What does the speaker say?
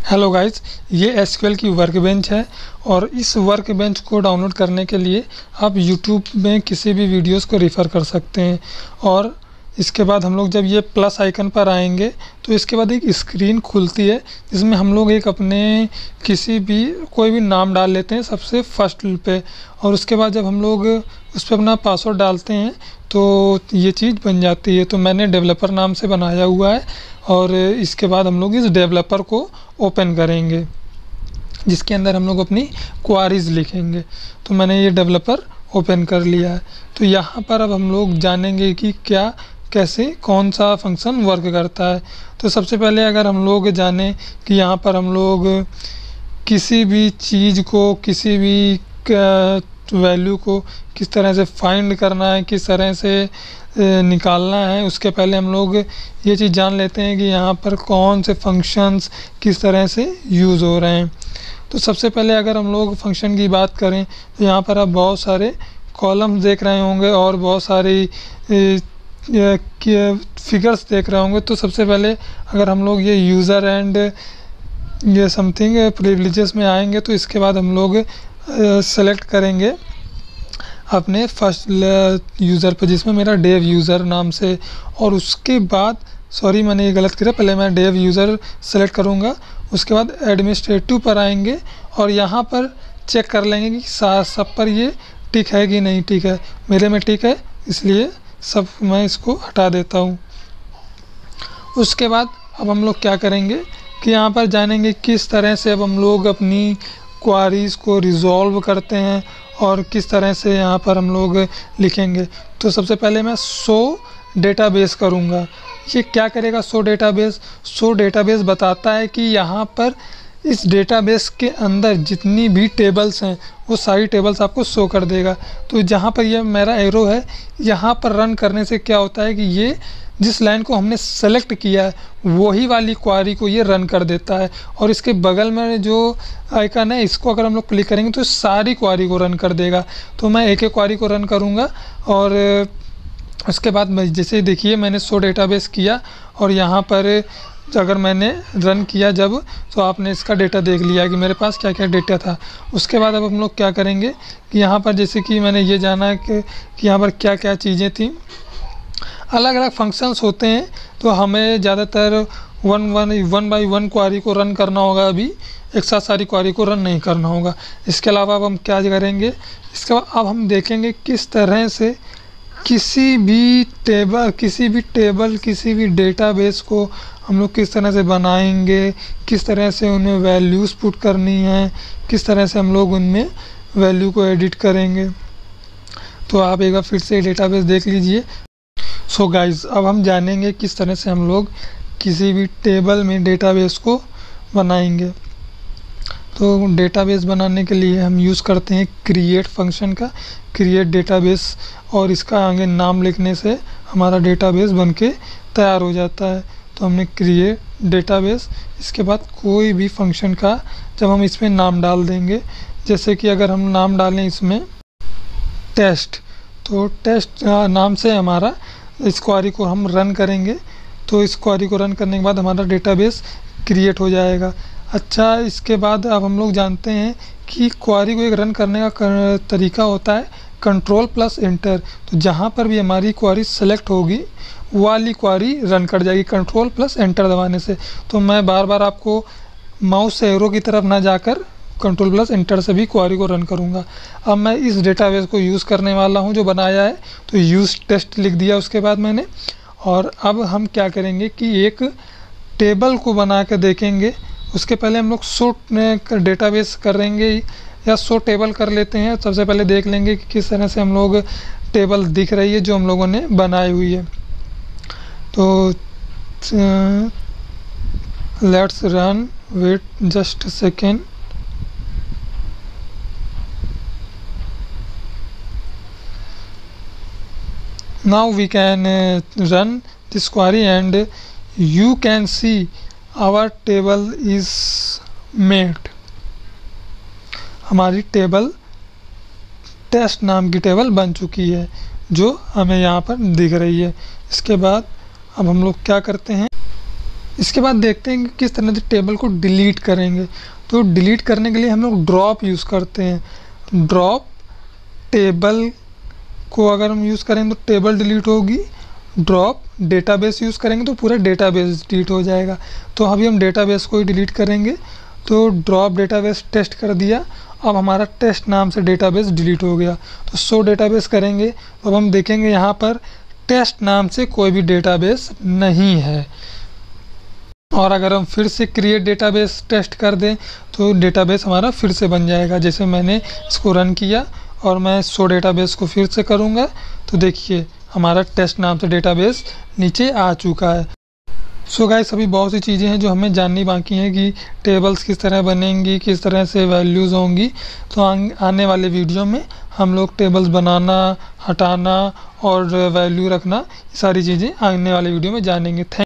Hello guys, ये SQL की workbench है और इस वर्कबेंच को डाउनलोड करने के लिए आप यूट्यूब में किसी भी वीडियोस को रेफ़र कर सकते हैं। और इसके बाद हम लोग जब ये प्लस आइकन पर आएंगे तो इसके बाद एक स्क्रीन खुलती है जिसमें हम लोग एक अपने कोई भी नाम डाल लेते हैं सबसे फर्स्ट पे, और उसके बाद जब हम लोग उस पर अपना पासवर्ड डालते हैं तो ये चीज़ बन जाती है। तो मैंने डेवलपर नाम से बनाया हुआ है और इसके बाद हम लोग इस डेवलपर को ओपन करेंगे जिसके अंदर हम लोग अपनी क्वारीज लिखेंगे। तो मैंने ये डेवलपर ओपन कर लिया है। तो यहाँ पर अब हम लोग जानेंगे कि क्या कैसे कौन सा फंक्शन वर्क करता है। तो सबसे पहले अगर हम लोग जाने कि यहाँ पर हम लोग किसी भी चीज़ को, किसी भी वैल्यू को किस तरह से फाइंड करना है, किस तरह से निकालना है, उसके पहले हम लोग ये चीज़ जान लेते हैं कि यहाँ पर कौन से फंक्शंस किस तरह से यूज़ हो रहे हैं। तो सबसे पहले अगर हम लोग फंक्शन की बात करें तो यहाँ पर आप बहुत सारे कॉलम्स देख रहे होंगे और बहुत सारी फिगर्स देख रहे होंगे। तो सबसे पहले अगर हम लोग ये यूज़र एंड ये समथिंग प्रिविलेजेस में आएंगे तो इसके बाद हम लोग सेलेक्ट करेंगे अपने फर्स्ट यूज़र पर जिसमें मेरा डेव यूज़र नाम से, और उसके बाद सॉरी मैंने ये गलत किया, पहले मैं डेव यूज़र सेलेक्ट करूँगा। उसके बाद एडमिनिस्ट्रेटिव पर आएंगे और यहाँ पर चेक कर लेंगे कि सब पर ये टिक है कि नहीं टिक है। मेरे में टिक है इसलिए सब मैं इसको हटा देता हूँ। उसके बाद अब हम लोग क्या करेंगे कि यहाँ पर जानेंगे किस तरह से अब हम लोग अपनी क्वारीज़ को रिज़ॉल्व करते हैं और किस तरह से यहाँ पर हम लोग लिखेंगे। तो सबसे पहले मैं शो डेटाबेस करूँगा। ये क्या करेगा शो डेटाबेस? शो डेटाबेस बताता है कि यहाँ पर इस डेटाबेस के अंदर जितनी भी टेबल्स हैं वो सारी टेबल्स आपको शो कर देगा। तो जहाँ पर ये मेरा एरो है यहाँ पर रन करने से क्या होता है कि ये जिस लाइन को हमने सेलेक्ट किया है वही वाली क्वारी को ये रन कर देता है, और इसके बगल में जो आइकन है इसको अगर हम लोग क्लिक करेंगे तो सारी क्वारी को रन कर देगा। तो मैं एक एक क्वारी को रन करूँगा और उसके बाद जैसे देखिए मैंने शो डेटाबेस किया और यहाँ पर अगर मैंने रन किया जब, तो आपने इसका डेटा देख लिया कि मेरे पास क्या क्या डेटा था। उसके बाद अब हम लोग क्या करेंगे कि यहाँ पर जैसे कि मैंने ये जाना कि यहाँ पर क्या क्या चीज़ें थी, अलग अलग फंक्शंस होते हैं। तो हमें ज़्यादातर वन बाई वन क्वारी को रन करना होगा, अभी एक साथ सारी क्वारी को रन नहीं करना होगा। इसके अलावा अब हम क्या करेंगे, इसके बाद अब हम देखेंगे किस तरह से किसी भी डेटाबेस को हम लोग किस तरह से बनाएंगे, किस तरह से उनमें वैल्यूज़ पुट करनी है, किस तरह से हम लोग उनमें वैल्यू को एडिट करेंगे। तो आप एक बार फिर से डेटाबेस देख लीजिए। सो गाइज़, अब हम जानेंगे किस तरह से हम लोग किसी भी टेबल में डेटाबेस को बनाएंगे। तो डेटाबेस बनाने के लिए हम यूज़ करते हैं क्रिएट फंक्शन का, क्रिएट डेटाबेस, और इसका आगे नाम लिखने से हमारा डेटाबेस बनके तैयार हो जाता है। तो हमने क्रिएट डेटाबेस, इसके बाद कोई भी फंक्शन का जब हम इसमें नाम डाल देंगे, जैसे कि अगर हम नाम डालें इसमें टेस्ट, तो टेस्ट नाम से हमारा इस क्वारी को हम रन करेंगे। तो इस क्वारी को रन करने के बाद हमारा डेटाबेस क्रिएट हो जाएगा। अच्छा, इसके बाद अब हम लोग जानते हैं कि क्वारी को एक रन करने का तरीका होता है कंट्रोल प्लस एंटर। तो जहाँ पर भी हमारी क्वारी सेलेक्ट होगी वो वाली क्वारी रन कर जाएगी कंट्रोल प्लस एंटर दबाने से। तो मैं बार बार आपको माउस से एरो की तरफ ना जाकर कंट्रोल प्लस एंटर से भी क्वारी को रन करूँगा। अब मैं इस डेटाबेस को यूज़ करने वाला हूँ जो बनाया है, तो यूज़ टेस्ट लिख दिया उसके बाद मैंने। और अब हम क्या करेंगे कि एक टेबल को बना के देखेंगे। उसके पहले हम लोग शो डेटाबेस करेंगे या शो टेबल कर लेते हैं। सबसे पहले देख लेंगे कि किस तरह से हम लोग टेबल दिख रही है जो हम लोगों ने बनाई हुई है। तो let's run, wait just second. Now we can run this query and you can see our table is made। हमारी टेबल टेस्ट नाम की टेबल बन चुकी है जो हमें यहाँ पर दिख रही है। इसके बाद अब हम लोग क्या करते हैं इसके बाद देखते हैं कि किस तरह से टेबल को डिलीट करेंगे। तो डिलीट करने के लिए हम लोग ड्रॉप यूज़ करते हैं। ड्रॉप टेबल को अगर हम यूज़ करें तो टेबल डिलीट होगी, ड्रॉप डेटाबेस यूज़ करेंगे तो पूरा डेटाबेस डिलीट हो जाएगा। तो अभी हम डेटाबेस को ही डिलीट करेंगे। तो ड्रॉप डेटाबेस टेस्ट कर दिया, अब हमारा टेस्ट नाम से डेटाबेस डिलीट हो गया। तो शो डेटाबेस करेंगे तो अब हम देखेंगे यहाँ पर टेस्ट नाम से कोई भी डेटाबेस नहीं है। और अगर हम फिर से क्रिएट डेटाबेस टेस्ट कर दें तो डेटाबेस हमारा फिर से बन जाएगा। जैसे मैंने इसको रन किया और मैं शो डेटाबेस को फिर से करूँगा तो देखिए हमारा टेस्ट नाम से डेटाबेस नीचे आ चुका है। सो गाइस, अभी बहुत सी चीज़ें हैं जो हमें जाननी बाकी हैं कि टेबल्स किस तरह बनेंगी, किस तरह से वैल्यूज़ होंगी। तो आने वाले वीडियो में हम लोग टेबल्स बनाना, हटाना और वैल्यू रखना, ये सारी चीज़ें आने वाले वीडियो में जानेंगे।